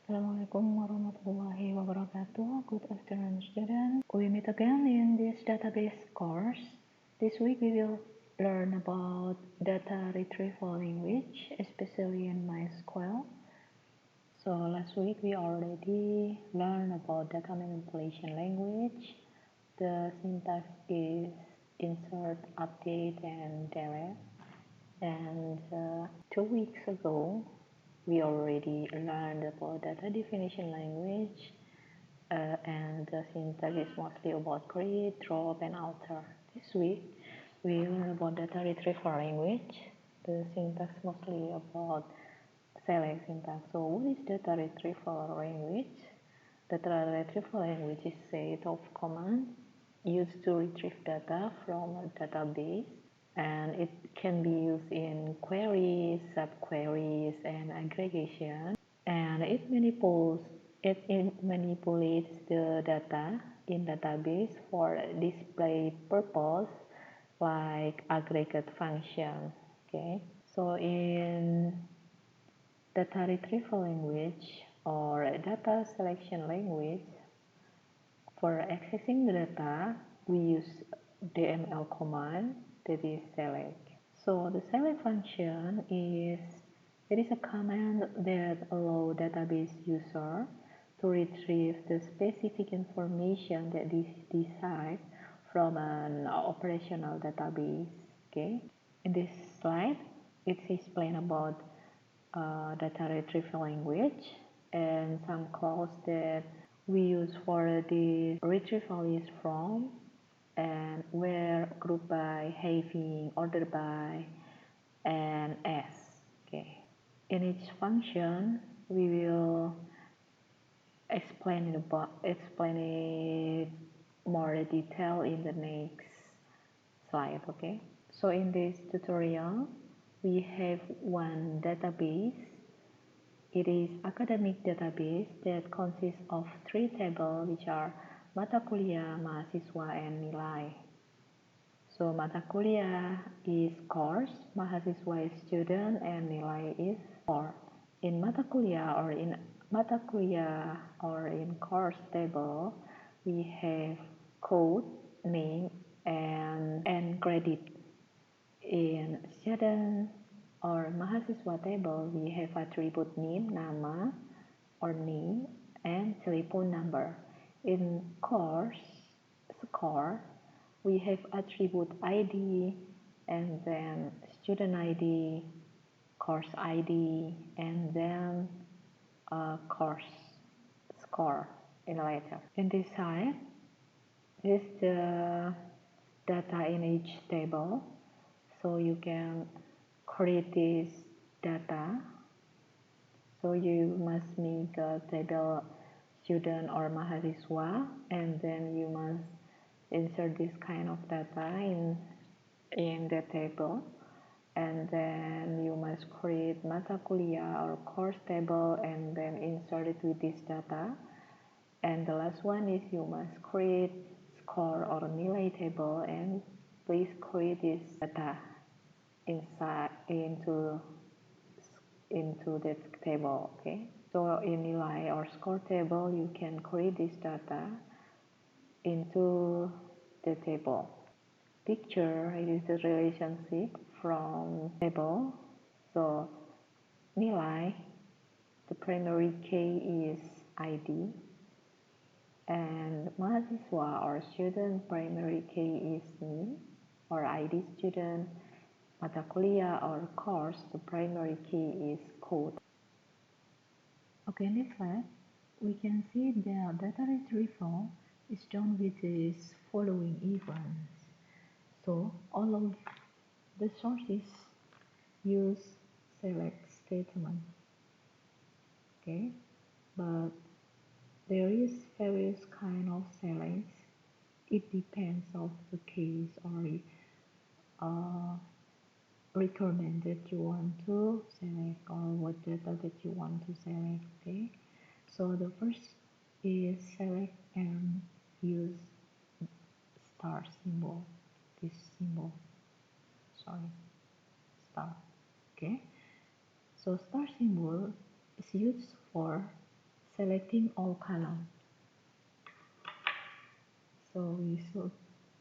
Assalamualaikum warahmatullahi wabarakatuh. Good afternoon, students. We meet again in this database course. This week we will learn about data retrieval language, especially in MySQL. So last week we already learned about data manipulation language. The syntax is insert, update, and delete. And 2 weeks ago, we already learned about data definition language, and the syntax is mostly about create, drop, and alter. This week, we learn about data retrieval language. The syntax mostly about select syntax. So, what is data retrieval language? Data retrieval language is a set of commands used to retrieve data from a database, and it can be used in queries, subqueries, and aggregation. And it manipulates the data in database for display purpose, like aggregate function. Okay, so in data retrieval language or data selection language, for accessing the data, we use DRL command, that is select. So the select function is a command that allows database user to retrieve the specific information that they decide from an operational database. Okay. In this slide, it's explained about data retrieval language, and some clause that we use for the retrieval is from, and where, group by, having, order by, and as. Okay. In each function, we will explain it more detail in the next slide. Okay. So in this tutorial, we have one database. It is academic database that consists of 3 tables, which are mata kuliah, mahasiswa, and nilai. So mata kuliah is course, mahasiswa is student, and nilai is score. In mata kuliah or in course table, we have code, name, and credit. In student or mahasiswa table, we have attribute name, nama, or name, and telephone number. In course score, we have attribute ID, and then student ID, course ID, and then course score in later. In this side, this is the data in each table. So you can create this data. So you must make a table student or mahasiswa, and then you must insert this kind of data in the table, and then you must create mata kuliah or course table, and then insert it with this data. And the last one is you must create score or nilai table, and please create this data into that table. Okay, so in nilai or score table, you can create this data into the table. Picture, it is the relationship from table. So nilai, the primary key is ID, and mahasiswa or student primary key is name or ID student. Mata kuliah or course, the primary key is code. Okay, next slide. We can see the data retrieval is done with these following events. So all of the sources use select statement. Okay, but there is various kind of selects. It depends of the case or requirement that you want to select or what data that you want to select. Okay, so the first is select and use star symbol, this symbol, sorry, star. Okay, so star symbol is used for selecting all columns. So we should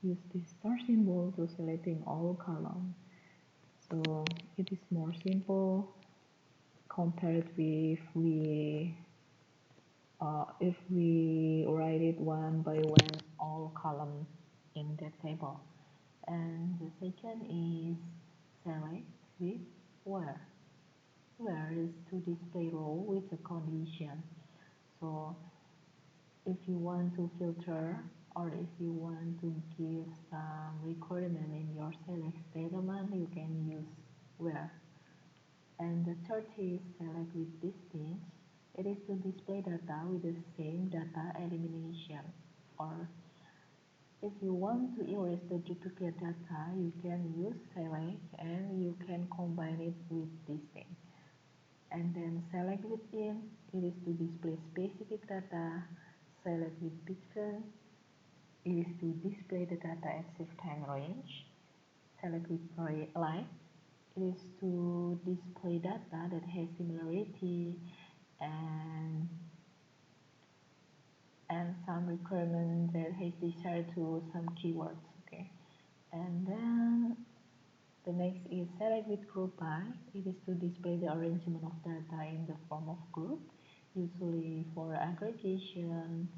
use this star symbol to selecting all columns. So it is more simple compared with if we write it one by one all columns in the table. And the second is select with where. Where is to display row with a condition. So if you want to filter or if you want to give some requirement in your select statement, you can use where. And the third is select with distance. It is to display data with the same data elimination. Or if you want to erase the duplicate data, you can use select and you can combine it with distance. And then select within, it is to display specific data. Select with between, it is to display the data at shift time range. Select with like, it is to display data that has similarity and some requirement that has desired to some keywords. Okay, and then the next is select with group by. It is to display the arrangement of data in the form of group, usually for aggregation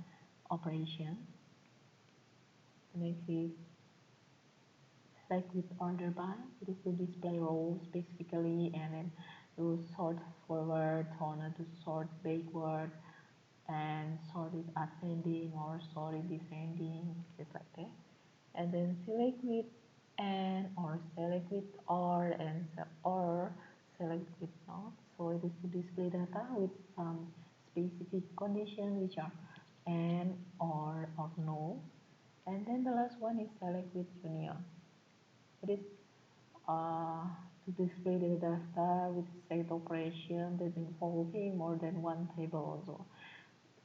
operation. The next is select with order by. It is to display rows specifically and then to sort forward, to sort backward, and sort it ascending or sort it descending, just like that. And then select with and or select with or select with not. So it is to display data with some specific conditions which are and or no. And then the last one is select with union. It is to display the data with set operation that involving more than one table also.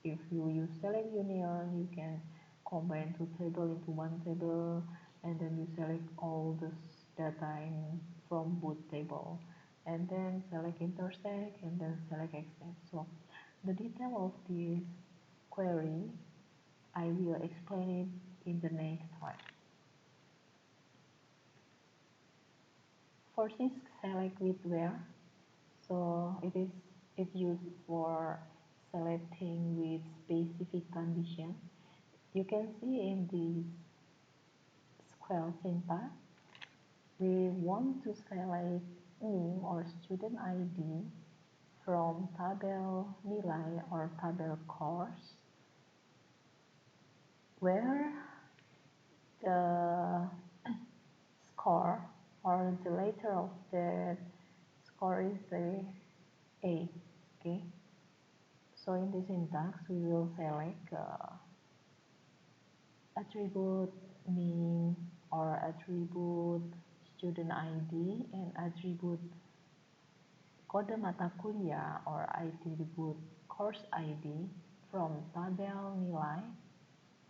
If you use select union, you can combine two tables into one table and then you select all this data from both table and then select intersect and then select extend. So the detail of this query, I will explain it in the next one. First is select with where. So it's used for selecting with specific condition. You can see in the square syntax, we want to select name or student ID from tabel nilai or tabel course, where the score or the letter of the score is the A. Okay. So in this syntax, we will select attribute name or attribute student ID and attribute kode mata kuliah or attribute course ID from tabel nilai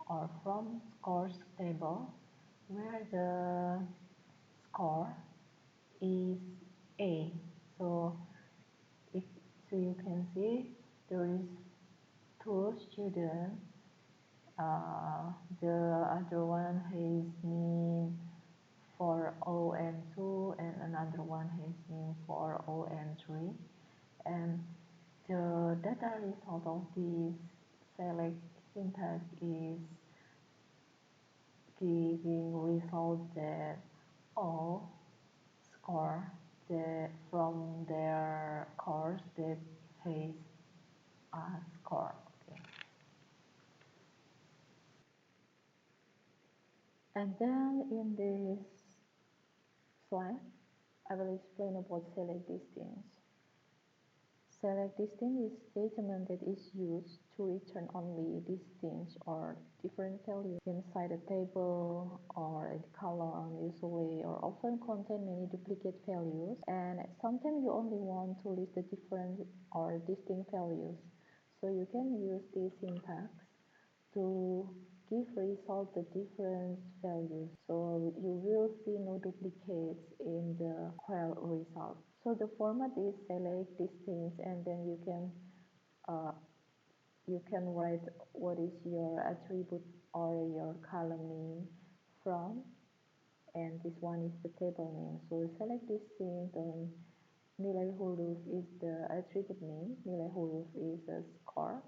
or from scores table where the score is A. So you can see there is two students. The other one has name for ON2 and another one has name for ON3, and the data result of this select syntax is giving result that all score from their course that has a score. Okay. And then in this slide, I will explain about select distance. Select distance is statement that is used to return only distance or different values inside a table or a column, usually or often contain many duplicate values, and sometimes you only want to list the different or distinct values. So you can use this syntax to give result the different values, so you will see no duplicates in the query result. So the format is select distance and then you can you can write what is your attribute or your column name from, and this one is the table name. So select this thing, then nilai huruf is the attribute name, nilai huruf is a score,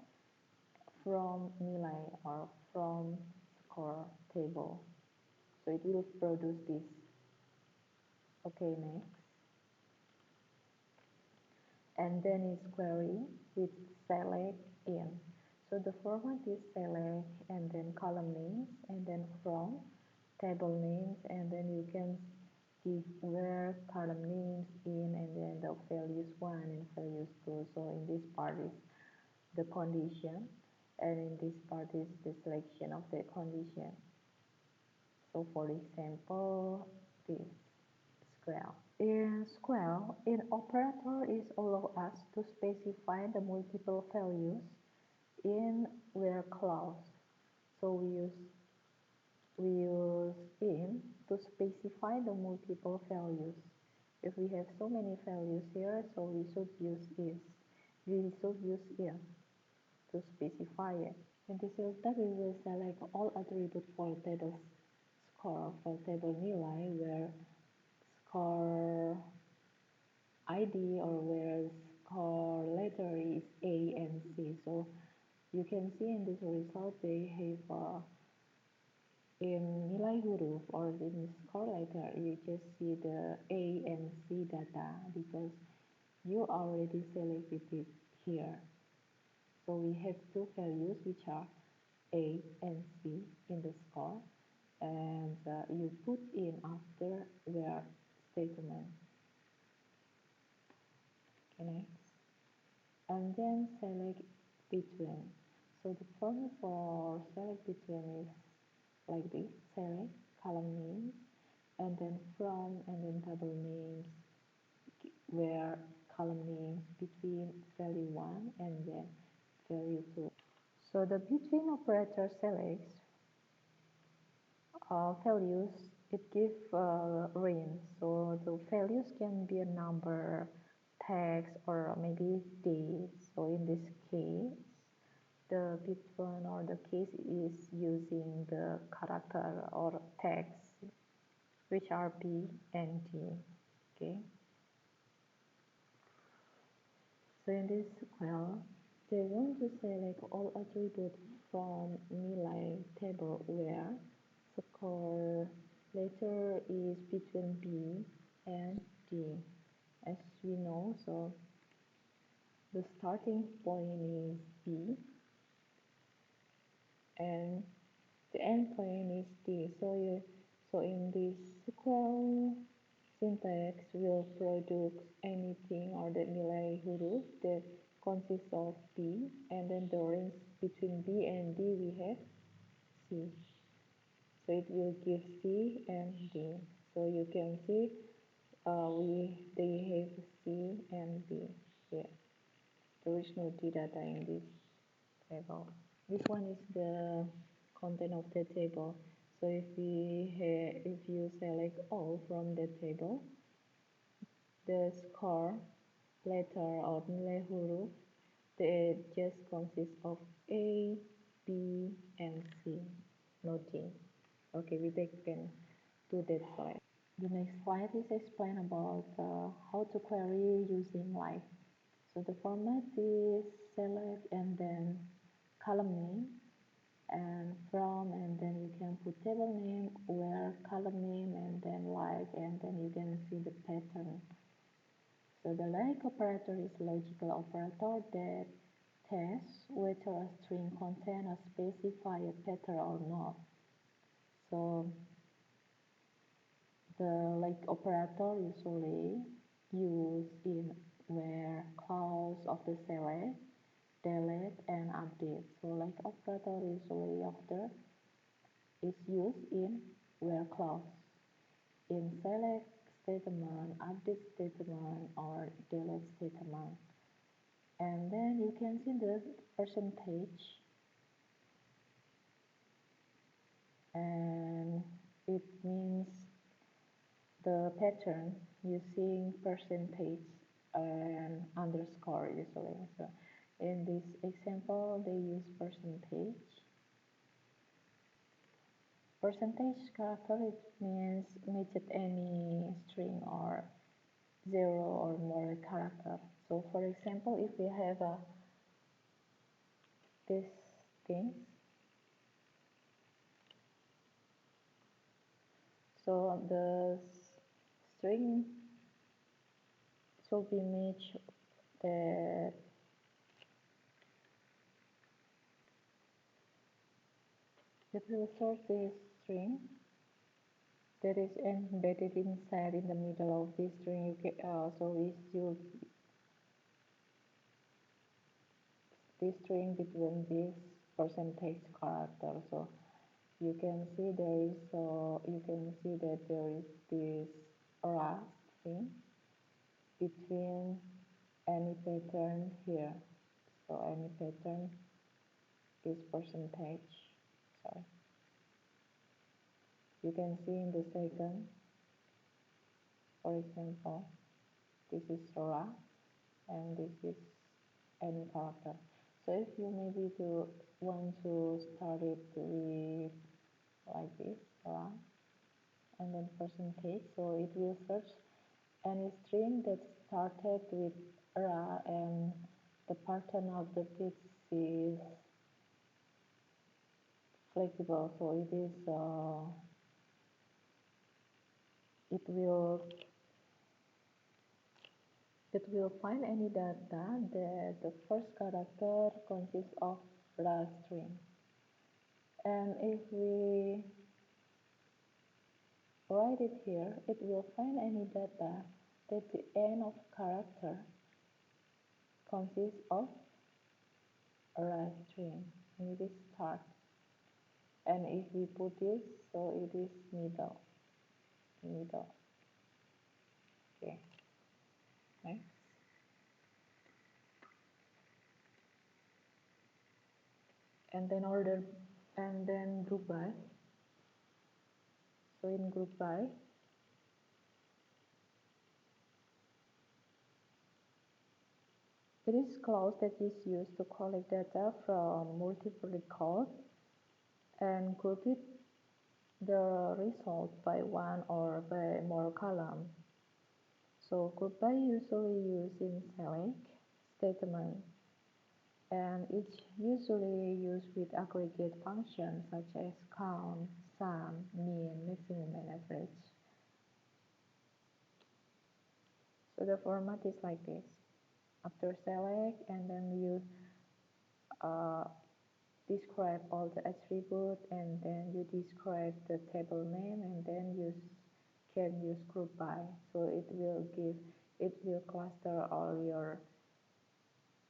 from nilai or from score table. So it will produce this. Okay, next. And then is query with select in. So the format is select and then column names and then from table names, and then you can give where column names in and then the values 1 and values 2. So in this part is the condition, and in this part is the selection of the condition. So for example, this SQL. In SQL, an operator is allow us to specify the multiple values in where clause. So we use in to specify the multiple values. If we have so many values here, so we should use is. We should use in to specify it. In this filter, we will select all attributes for table score, for table nilai, where score ID or where score letter is A and C. So you can see in this result they have in nilai huruf or in score letter, you just see the A and C data because you already selected it here. So we have two values which are A and C in the score, and you put in after where statement. Okay, next. And then select between. So the format for select between is like this: select column names and then from and then table names where column names between value 1 and then value 2. So the between operator selects values, it gives range. So the values can be a number, text, or maybe date. So in this case, the between or the case is using the character or text, which are B and D. Okay. So in this SQL, they want to select all attributes from nilai table where score letter is between B and D. As we know, so the starting point is B and the end point is D. So in this SQL syntax will produce anything or the nilai huruf that consists of B, and then the range between B and D we have C. So it will give C and D. So you can see they have C and B here. There is no D data in this table. This one is the content of the table. So if you select all from the table, the score letter or nilai huruf, they just consist of A, B, and C, no D. Okay, we can do that slide. The next slide is explain about how to query using like. So the format is select and then column name and from, and then you can put table name, where column name, and then like, and then you can see the pattern. So the like operator is logical operator that tests whether a string contains a specified pattern or not. So the like operator usually used in where clause of the select, delete, and update. So like operator usually after is used in where clause, in select statement, update statement, or delete statement. And then you can see the percentage, and it means the pattern using percentage and underscore usually. So In this example, they use percentage. Percentage character, it means matched any string or 0 or more character. So for example, if we have this things, so the string should be matched that it will sort this string that is embedded inside in the middle of this string. You can, so we use this string between this percentage character. So you can see there is you can see that there is this string between any pattern here. So any pattern is percentage. Sorry. You can see in the second, for example, this is Sora and this is any character. So if you maybe want to start it with like this, Sora, and then percentage, so it will search any string that started with ra and the pattern of the bits is flexible, so it will find any data that the first character consists of ra string, and if we write it here, it will find any data that the end of character consists of ra string, and it is start. And if we put this, so it is middle. Okay, next. And then order, and then group by. So in group by, it is clause that is used to collect data from multiple records and group it the result by one or by more columns. So group by usually used in select statement, and it's usually used with aggregate functions such as count, sum, mean, maximum, and average. So the format is like this. After select, and then you describe all the attributes, and then you describe the table name, and then you can use group by. So it will cluster all your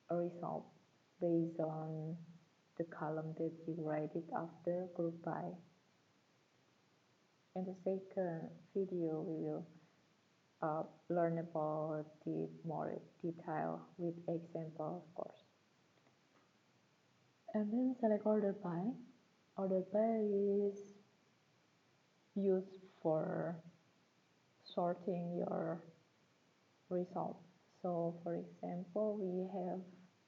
results based on the column that you write it after group by. In the second video, we will learn about the more detail with example, of course. And then select order by. Order by is used for sorting your result. So for example, we have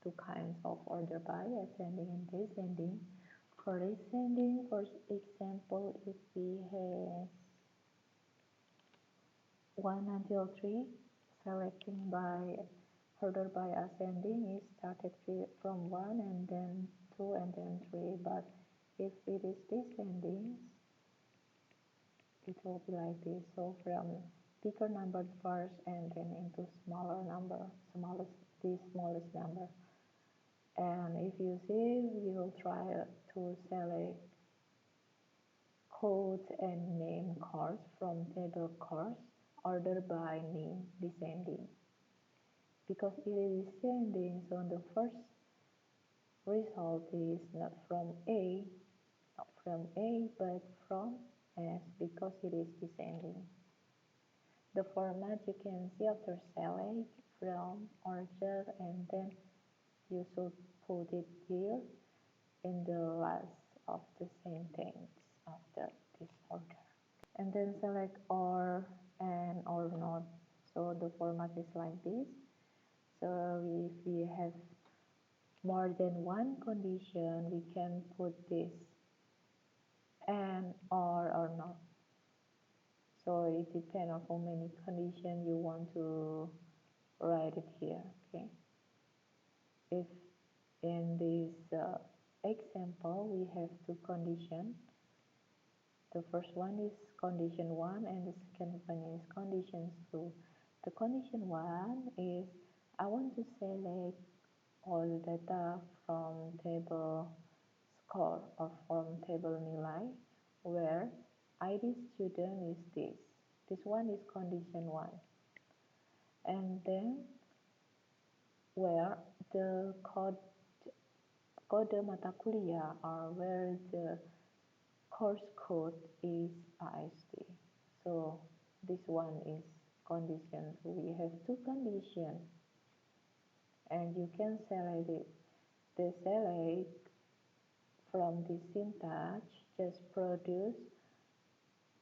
two kinds of order by, ascending and descending. For descending, for example, if we have 1 until 3, selecting by order by ascending is started from 1 and then 2 and then 3, but if it is descending, it will be like this. So from bigger number first and then into smaller number, the smallest number. And if you see, we will try to select code and name course from table course, order by name, descending. Because it is descending, so the first result is not from A, but from S, because it is descending. The format you can see after select, from, order, and then you should put it here in the last of the sentence after this order. And then select or and or not. So the format is like this. So if we have more than one condition, we can put this and or not. So it depends on how many conditions you want to write it here. Okay. If in this example we have two conditions, the first one is condition 1 and the second one is condition 2. The condition 1 is I want to select all data from table score or from table nilai where ID student is this. This one is condition 1. And then where the code mata kuliah or where the course code is ASD. So this one is condition. So we have two conditions and you can select it. The select from the syntax just produce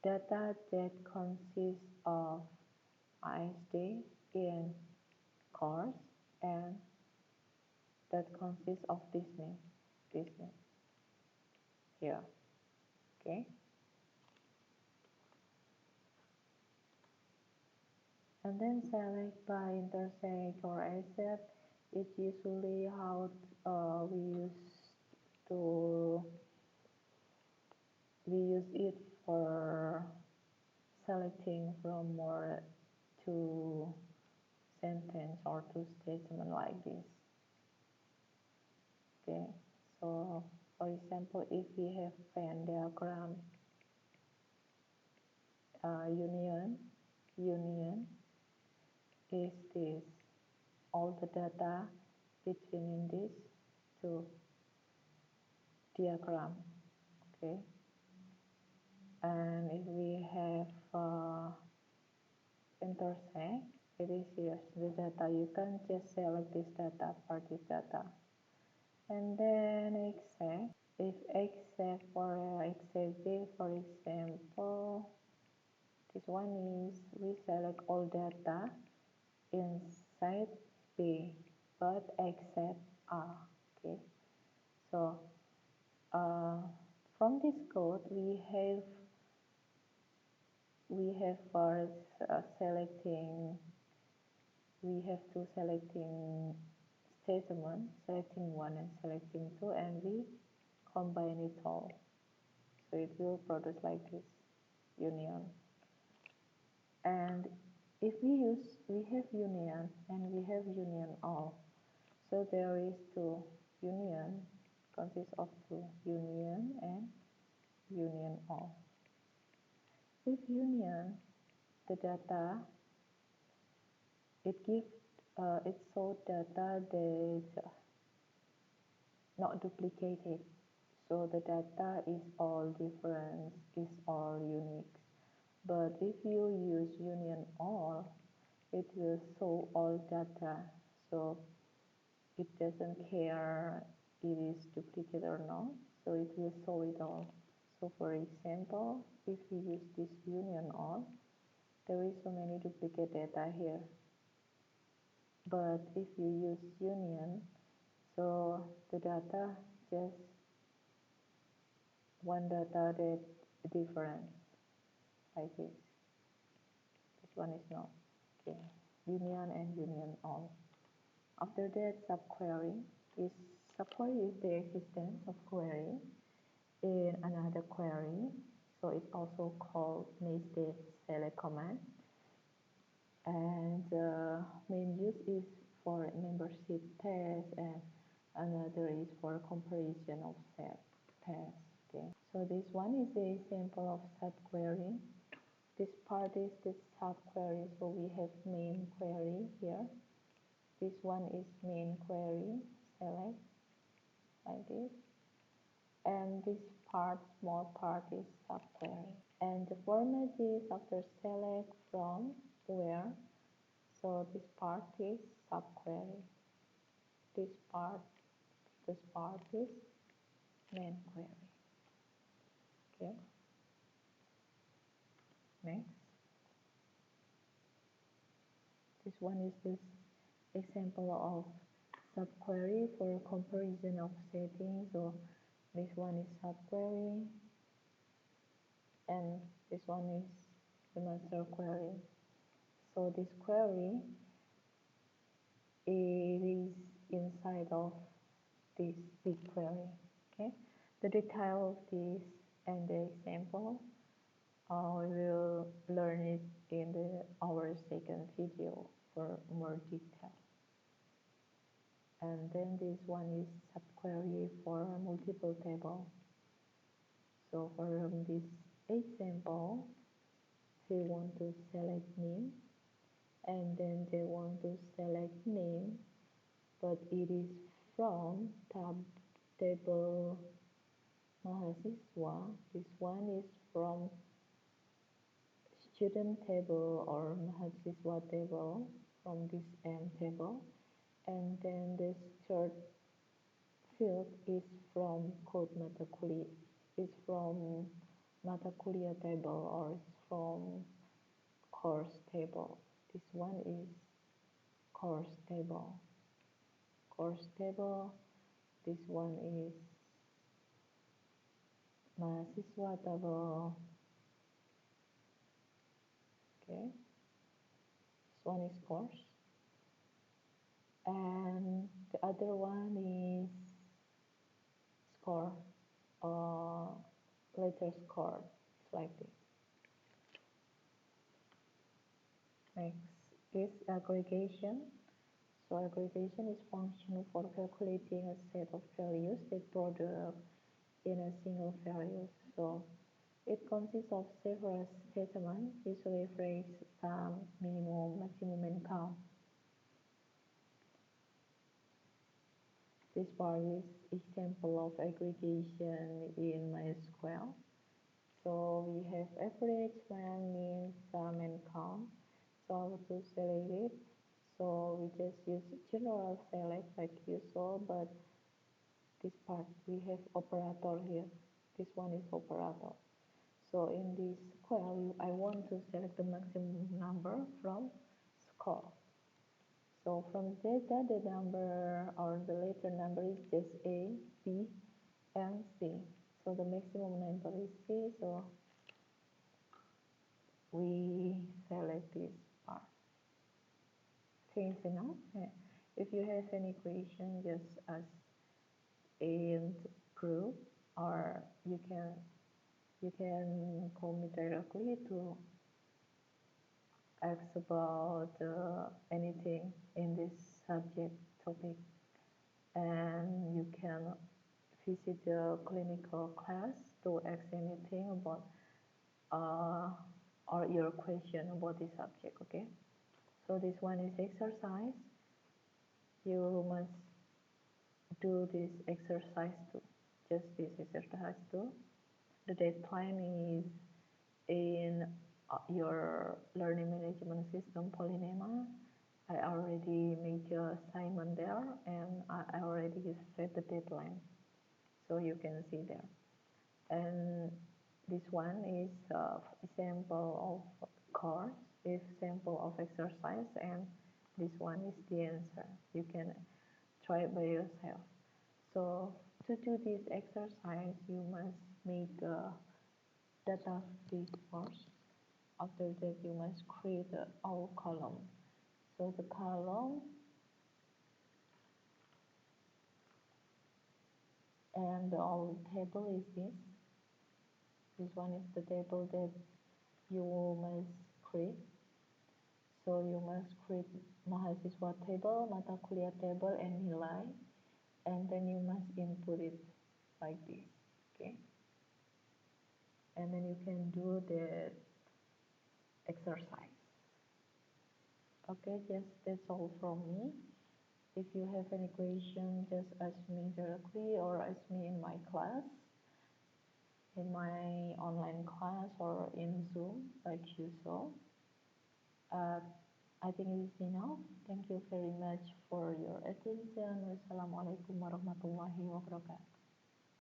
data that consists of ISD in course and that consists of this name here. Okay. And then select by intersect or accept. It's usually how to we use it for selecting from more two sentence or two statement like this. Okay, so for example, if we have Venn diagram union is this all the data between this two diagram. Okay, and if we have intersect, it is here the data. You can just select this data for this data, and then except. If except for except B, for example, this one is we select all data inside B, but except R. Okay, so from this code we have first selecting. We have two selecting statement, selecting 1 and selecting 2, and we combine it all. So it will produce like this, union. And if we have union and we have union all. So there is two, union consists of two, union and union all. With union, the data, it shows data that not duplicated. So the data is all different, is all unique. But if you use union all, it will show all data. So it doesn't care it is duplicate or not. So it will show it all. So for example, if we use this union all, there is so many duplicate data here. But if you use union, so the data just one data that different like this. This one is not. Okay. Union and union all. After that, subquery is the existence of query in another query. So it's also called nested select command. And the main use is for membership test and another is for comparison of set test. Okay. So this one is the example of subquery. This part is the subquery. So we have main query here. This one is main query, select like this. And this part, small part is subquery. And the format is after select from where. So this part is subquery. This part is main query. Okay. Next. This one is this example of subquery for comparison of settings. So this one is subquery, and this one is the master query. So this query is inside of this big query. Okay, the detail of this and the example, we will learn it in our second video for more detail. And then this one is subquery for multiple table. So for this example, we want to select name, and then they want to select name, but it is from tab table mahasiswa. This one is from student table or mahasiswa table, from this M table, and then this third field is from code mata kuliah, is from mata kuliah table, or is from course table. This one is course table. Course table. This one is mahasiswa table. Okay. This one is course. And the other one is score, letter score. It's like this. Next is aggregation. So aggregation is function for calculating a set of values that product in a single value. So it consists of several statements, usually phrase, sum, minimum, maximum, and count. This part is example of aggregation in MySQL. So we have average, max, mean, sum, and count. So how to select it? So we just use general select like usual, but this part we have operator here. This one is operator. So in this SQL, I want to select the maximum number from score. So from data, the number or the letter number is just A, B, and C. So the maximum number is C. So we select this part. Things enough. If you have any question, just ask in group, or you can call me directly to ask about anything in this subject topic, and you can visit the clinical class to ask anything about or your question about this subject. Okay, so this one is exercise. You must do this exercise too, just this exercise too. The deadline is in your learning management system Polynema. I already made your assignment there, and I already set the deadline, so you can see there. And this one is example of course, example of exercise, and this one is the answer. You can try it by yourself. So to do this exercise, you must make a data feed first. After that, you must create our column. So the column and our table is this. This one is the table that you must create. So you must create mahasiswa table, mata kuliah table, and nilai, and then you must input it like this. Okay, and then you can do the exercise. Okay, just that's all from me. If you have any question, just ask me directly or ask me in my class, in my online class, or in Zoom like usual. I think it is enough. Thank you very much for your attention. Wassalamualaikum warahmatullahi wabarakatuh.